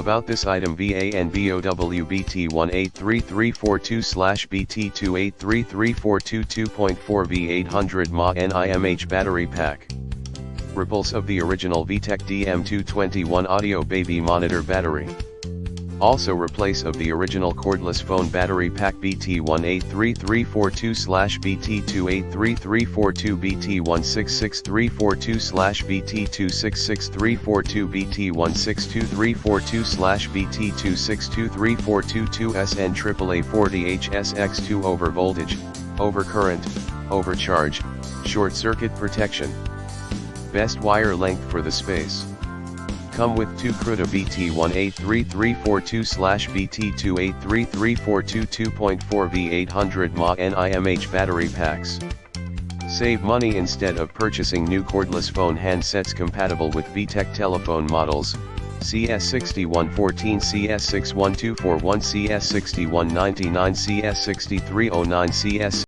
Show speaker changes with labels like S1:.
S1: About this item: VANBOW BT183342/BT283342 2.4V 800mAh battery pack. Repulse of the original VTech DM221 audio baby monitor battery. Also replace of the original cordless phone battery pack BT1833342/BT283342 BT1663342/BT266342 BT1623342/BT262342 2SN AAA 40HSX2 over voltage, overcurrent, overcharge, short circuit protection. Best wire length for the space. Come with 2 CRUDA BT1833342/BT283342 2.4V 800mAh battery packs. Save money instead of purchasing new cordless phone handsets compatible with VTech telephone models, CS6114, CS61241, CS6199, CS6309, CS